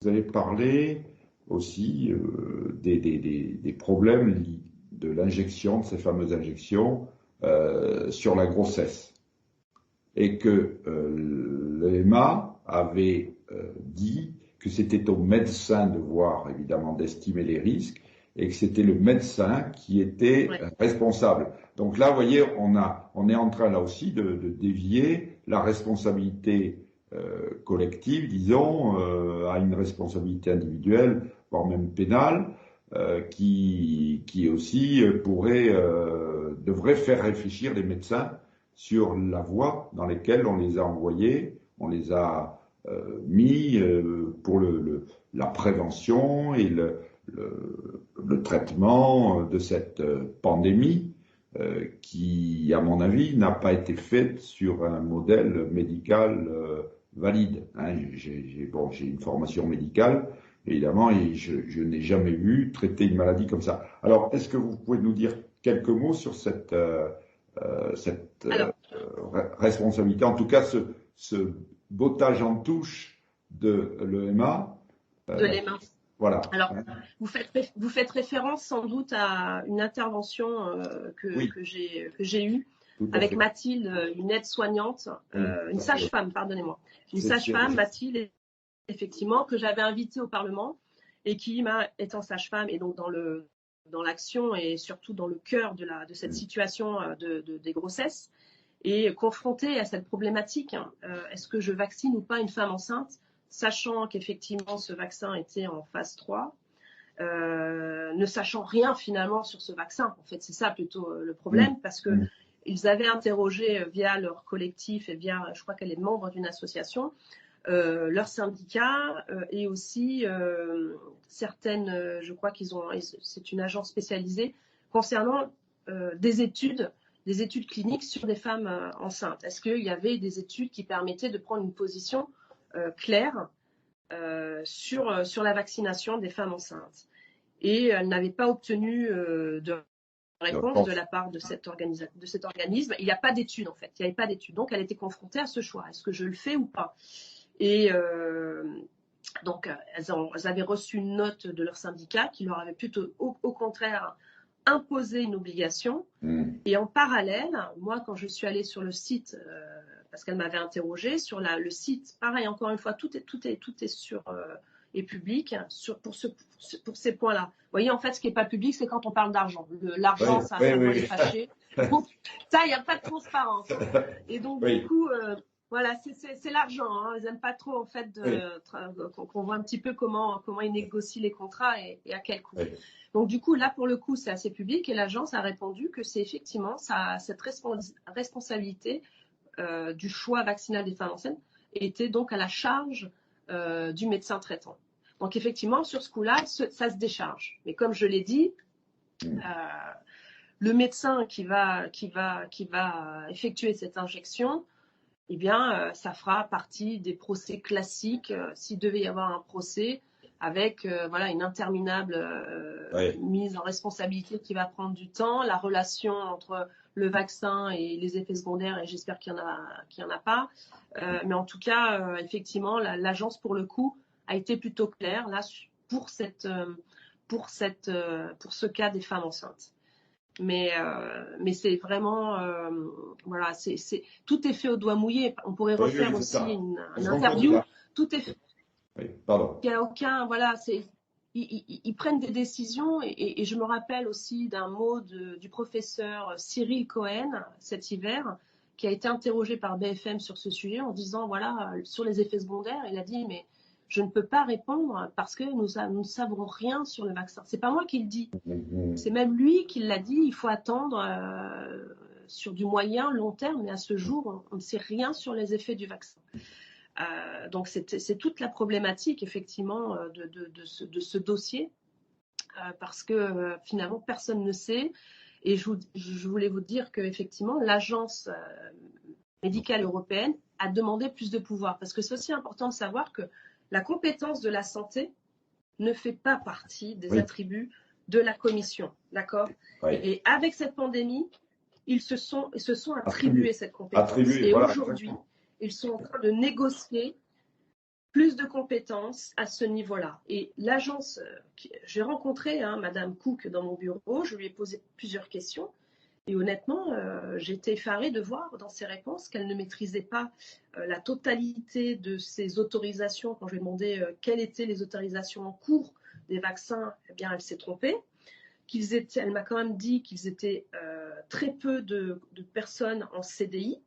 Vous avez parlé aussi des problèmes de l'injection, de ces fameuses injections, sur la grossesse. Et que l'EMA avait dit que c'était au médecin de voir, évidemment, d'estimer les risques, et que c'était le médecin qui était responsable. Donc là, vous voyez, on est en train là aussi de dévier la responsabilité collective, disons, à une responsabilité individuelle, voire même pénale, qui aussi devrait faire réfléchir les médecins sur la voie dans laquelle on les a envoyés, on les a mis pour la prévention et le traitement de cette pandémie qui, à mon avis, n'a pas été faite sur un modèle médical valide. J'ai une formation médicale, évidemment, et je n'ai jamais vu traiter une maladie comme ça. Alors, est-ce que vous pouvez nous dire quelques mots sur cette Alors, responsabilité, en tout cas ce bottage en touche de l'EMA? de l'EMA. Voilà. Alors, vous faites référence sans doute à une intervention que j'ai eue avec Mathilde, une aide-soignante, une sage-femme, pardonnez-moi. Une sage-femme, Mathilde, effectivement, que j'avais invitée au Parlement et qui, étant sage-femme et donc dans l'action et surtout dans le cœur de cette situation des grossesses, et confrontée à cette problématique, est-ce que je vaccine ou pas une femme enceinte, sachant qu'effectivement ce vaccin était en phase 3, ne sachant rien finalement sur ce vaccin. En fait, c'est ça plutôt le problème, parce que ils avaient interrogé via leur collectif et via, je crois qu'elle est membre d'une association, leur syndicat et aussi certaines, je crois c'est une agence spécialisée concernant des études cliniques sur des femmes enceintes. Est-ce qu'il y avait des études qui permettaient de prendre une position claire sur la vaccination des femmes enceintes? Et elle n'avait pas obtenu de réponse de la part de cet organisme. Il n'y a pas d'études, en fait. Il n'y avait pas d'études. Donc, elle était confrontée à ce choix. Est-ce que je le fais ou pas? Et donc, elles avaient reçu une note de leur syndicat qui leur avait plutôt, au contraire, imposé une obligation. Et en parallèle, moi, quand je suis allée sur le site, parce qu'elle m'avait interrogée sur le site, pareil, encore une fois, tout est sur est public pour ces points-là. Vous voyez, en fait, ce qui n'est pas public, c'est quand on parle d'argent. L'argent, ça doit les fâcher. Donc, ça, il n'y a pas de transparence. Et donc, du coup, voilà, c'est l'argent. Hein. Ils n'aiment pas trop, en fait, qu'on voit un petit peu comment ils négocient les contrats et à quel coût. Donc, du coup, là, pour le coup, c'est assez public et l'agence a répondu que c'est effectivement cette responsabilité du choix vaccinal des femmes enceintes était donc à la charge du médecin traitant. Donc, effectivement, sur ce coup-là, ça se décharge. Mais comme je l'ai dit, le médecin qui va effectuer cette injection, eh bien, ça fera partie des procès classiques, s'il devait y avoir un procès, avec une interminable mise en responsabilité qui va prendre du temps, la relation entre le vaccin et les effets secondaires, et j'espère qu'il y en a pas. Mais en tout cas, effectivement, l'agence, pour le coup, a été plutôt claire là pour ce cas des femmes enceintes. Mais c'est vraiment voilà, tout est fait au doigt mouillé. On pourrait refaire aussi une interview. Tout est fait. Pardon. Il n'y a aucun, voilà, ils prennent des décisions et je me rappelle aussi d'un mot du professeur Cyril Cohen cet hiver, qui a été interrogé par BFM sur ce sujet en disant, voilà, sur les effets secondaires, il a dit, mais je ne peux pas répondre parce que nous ne savons rien sur le vaccin. C'est pas moi qui le dis, c'est même lui qui l'a dit, il faut attendre sur du moyen, long terme, mais à ce jour, on ne sait rien sur les effets du vaccin. Donc c'est toute la problématique effectivement de ce dossier parce que finalement personne ne sait, et je voulais vous dire que effectivement l'agence médicale européenne a demandé plus de pouvoir, parce que c'est aussi important de savoir que la compétence de la santé ne fait pas partie des attributs de la commission, d'accord ? Et avec cette pandémie, ils se sont attribués cette compétence. Et aujourd'hui, ils sont en train de négocier plus de compétences à ce niveau-là. Et l'agence, j'ai rencontré Madame Cook dans mon bureau, je lui ai posé plusieurs questions. Et honnêtement, j'étais effarée de voir dans ses réponses qu'elle ne maîtrisait pas la totalité de ses autorisations. Quand je lui ai demandé quelles étaient les autorisations en cours des vaccins, eh bien, elle s'est trompée. Elle m'a quand même dit qu'ils étaient très peu de personnes en CDI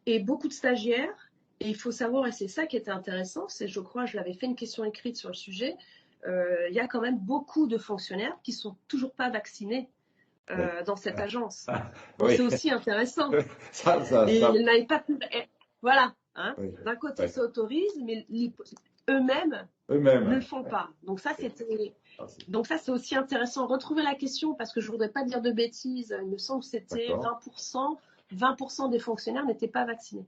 et beaucoup de stagiaires. Et il faut savoir, et c'est ça qui était intéressant, c'est, je crois, je l'avais fait une question écrite sur le sujet, il y a quand même beaucoup de fonctionnaires qui ne sont toujours pas vaccinés dans cette agence. Donc, c'est aussi intéressant. Et ils n'avaient pas pu... Voilà. D'un côté, ça autorise, mais eux-mêmes ne le font pas. Donc ça, c'est aussi intéressant. Retrouver la question, parce que je ne voudrais pas dire de bêtises, il me semble que c'était 20% des fonctionnaires n'étaient pas vaccinés.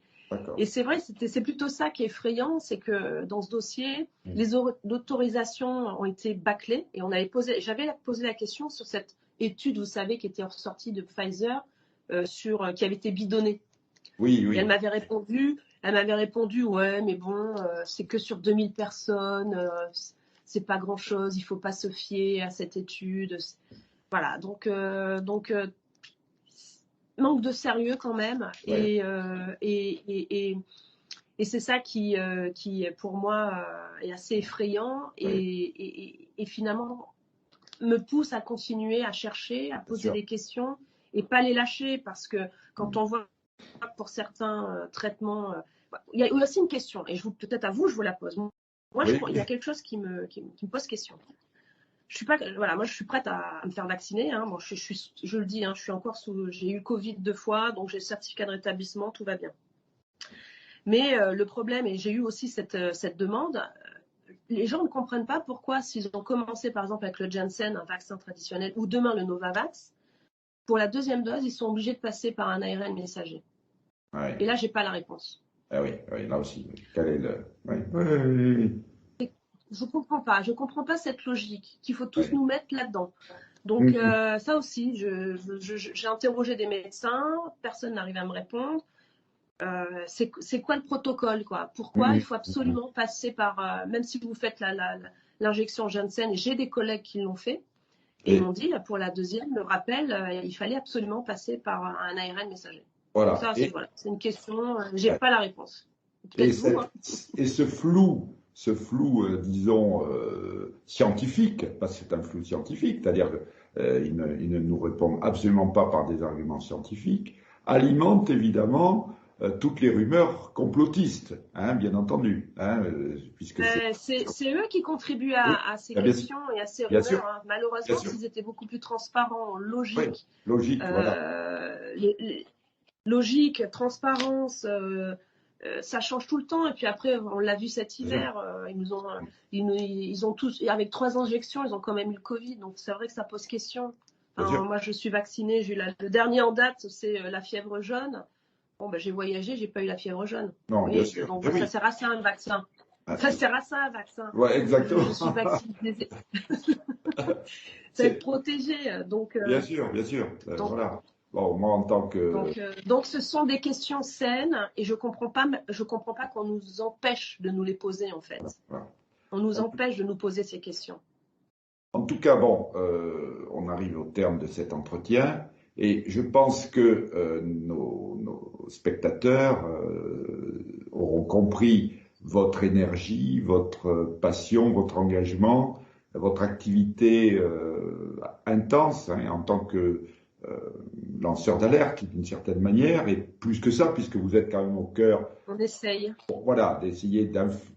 Et c'est vrai, c'est plutôt ça qui est effrayant, c'est que dans ce dossier, les autorisations ont été bâclées et j'avais posé la question sur cette étude, vous savez, qui était ressortie de Pfizer, qui avait été bidonnée. Oui. Et elle m'avait répondu, ouais, mais bon, c'est que sur 2000 personnes, c'est pas grand-chose, il faut pas se fier à cette étude. Voilà, donc manque de sérieux quand même. Ouais. Et c'est ça qui pour moi, est assez effrayant et finalement me pousse à continuer à chercher, à poser des questions et pas les lâcher, parce que quand on voit pour certains traitements, il y a aussi une question, et peut-être à vous, je vous la pose. Moi, il y a quelque chose qui me pose question. Moi, je suis prête à me faire vacciner. Bon, je le dis, je suis encore j'ai eu Covid 2 fois, donc j'ai le certificat de rétablissement, tout va bien. Mais le problème, et j'ai eu aussi cette demande, les gens ne comprennent pas pourquoi, s'ils ont commencé par exemple avec le Janssen, un vaccin traditionnel, ou demain le Novavax, pour la deuxième dose, ils sont obligés de passer par un ARN messager. Ouais. Et là, j'ai pas la réponse. Ah oui, là aussi. Quel est le... Oui. Je comprends pas cette logique qu'il faut tous nous mettre là-dedans. Donc ça aussi, j'ai interrogé des médecins, personne n'arrive à me répondre. C'est quoi le protocole, quoi? Pourquoi il faut absolument passer par, même si vous faites l'injection Janssen, et j'ai des collègues qui l'ont fait, et ils m'ont dit, pour la deuxième, le rappel, il fallait absolument passer par un ARN messager. Voilà. Ça, c'est une question, j'ai pas la réponse. Et ce flou, disons, scientifique, parce que c'est un flou scientifique, c'est-à-dire qu'il ne nous répond absolument pas par des arguments scientifiques, alimente évidemment toutes les rumeurs complotistes, bien entendu. Puisque c'est eux qui contribuent à ces questions et à ces rumeurs. Malheureusement, s'ils étaient beaucoup plus transparents, logiques, logique, transparence, ça change tout le temps. Et puis après, on l'a vu cet hiver, ils ont tous, avec 3 injections, ils ont quand même eu le Covid. Donc c'est vrai que ça pose question. Moi, je suis vaccinée, j'ai eu le dernier en date, c'est la fièvre jaune. Bon, j'ai voyagé, j'ai pas eu la fièvre jaune. Non, bien sûr. Donc ça sert à ça un vaccin. Ça sert à ça un vaccin. Ouais, exactement. Je suis vaccinée. C'est être protégé. Donc. Bien sûr. Voilà. Bon, moi, en tant que... Donc, ce sont des questions saines et je comprends pas qu'on nous empêche de nous les poser, en fait. Voilà. On nous empêche de nous poser ces questions. En tout cas, on arrive au terme de cet entretien et je pense que nos spectateurs auront compris votre énergie, votre passion, votre engagement, votre activité intense en tant que lanceur d'alerte d'une certaine manière, et plus que ça, puisque vous êtes quand même au cœur. On essaye. Voilà, d'essayer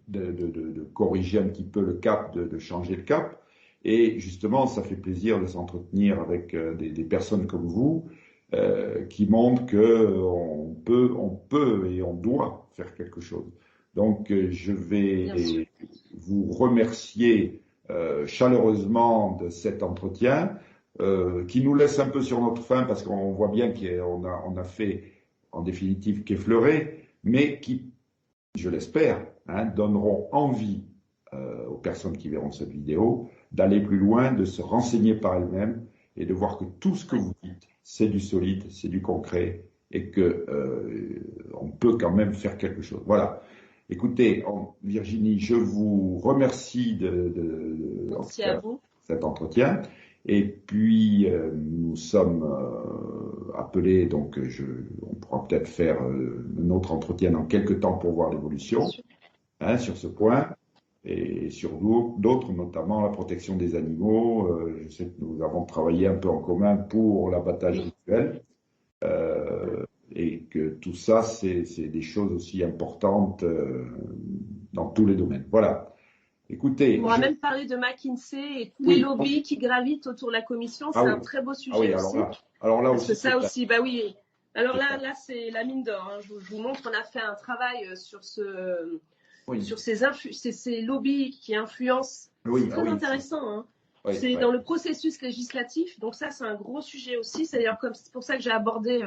de corriger un petit peu le cap, de changer le cap. Et justement, ça fait plaisir de s'entretenir avec des personnes comme vous qui montrent qu'on peut et on doit faire quelque chose. Donc, je vais vous remercier chaleureusement de cet entretien. Qui nous laisse un peu sur notre faim parce qu'on voit bien qu'on a fait en définitive qu'effleurer, mais qui, je l'espère, donneront envie aux personnes qui verront cette vidéo d'aller plus loin, de se renseigner par elles-mêmes et de voir que tout ce que vous dites, c'est du solide, c'est du concret et que on peut quand même faire quelque chose. Voilà. Écoutez, Virginie, je vous remercie Merci à vous. Cet entretien. Et puis, nous sommes appelés, donc on pourra peut-être faire un autre entretien dans quelques temps pour voir l'évolution sur ce point. Et sur d'autres, notamment la protection des animaux. Je sais que nous avons travaillé un peu en commun pour l'abattage rituel. Et que tout ça, c'est des choses aussi importantes dans tous les domaines. Voilà. Écoutez, on va même parler de McKinsey et tous les lobbies qui gravitent autour de la commission. C'est un très beau sujet aussi. Alors là parce que ça aussi, bah oui. Alors là, c'est la mine d'or. Hein. Je vous montre, on a fait un travail sur ces lobbies qui influencent. C'est très intéressant. Hein. C'est dans le processus législatif. Donc ça, c'est un gros sujet aussi. C'est d'ailleurs c'est pour ça que j'ai abordé,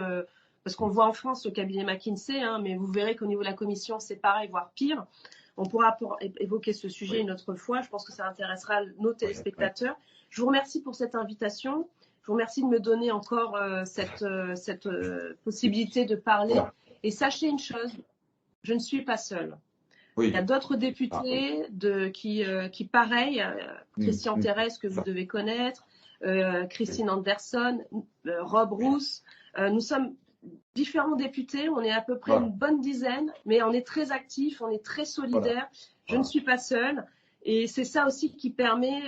parce qu'on voit en France le cabinet McKinsey, hein, mais vous verrez qu'au niveau de la commission, c'est pareil, voire pire. On pourra évoquer ce sujet une autre fois. Je pense que ça intéressera nos téléspectateurs. Je vous remercie pour cette invitation. Je vous remercie de me donner encore cette possibilité de parler. Et sachez une chose, je ne suis pas seule. Il y a d'autres députés qui pareil, Christian Thérèse, que vous devez connaître, Christine Anderson, Rob Rousse. Nous sommes différents députés, on est à peu près une bonne dizaine, mais on est très actifs, on est très solidaires. Je ne suis pas seule. Et c'est ça aussi qui permet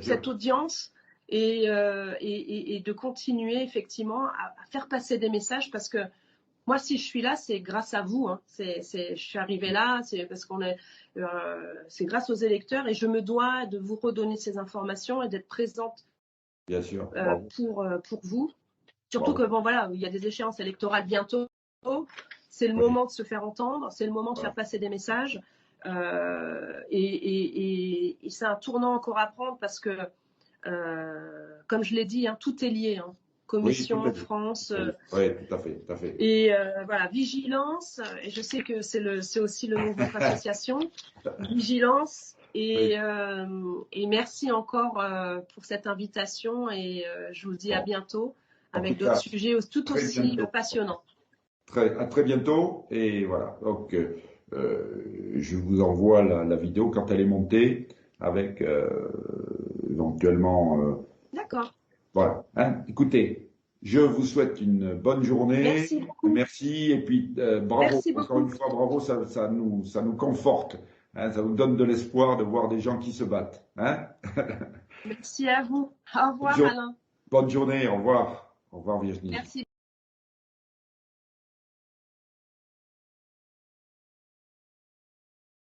cette audience et de continuer effectivement à faire passer des messages, parce que moi, si je suis là, c'est grâce à vous. Hein. Je suis arrivée là, c'est parce c'est grâce aux électeurs, et je me dois de vous redonner ces informations et d'être présente pour vous. Surtout que il y a des échéances électorales bientôt. C'est le moment de se faire entendre, c'est le moment de faire passer des messages. Et c'est un tournant encore à prendre parce que, comme je l'ai dit, hein, tout est lié. Hein. Commission, France. Oui, tout à fait. Et vigilance. Et je sais que c'est aussi le nom de votre association. Vigilance. Et merci encore pour cette invitation. Et je vous dis à bientôt avec d'autres sujets tout aussi passionnants. À très bientôt. Et voilà. Donc, je vous envoie la vidéo quand elle est montée avec éventuellement. D'accord. Voilà. Hein, écoutez, je vous souhaite une bonne journée. Merci beaucoup. Merci. Et puis, bravo. Merci encore une fois, bravo. Ça nous conforte. Hein, ça nous donne de l'espoir de voir des gens qui se battent. Hein. Merci à vous. Au revoir, Alain. Bonne journée. Au revoir. Au revoir, Virginie. Merci.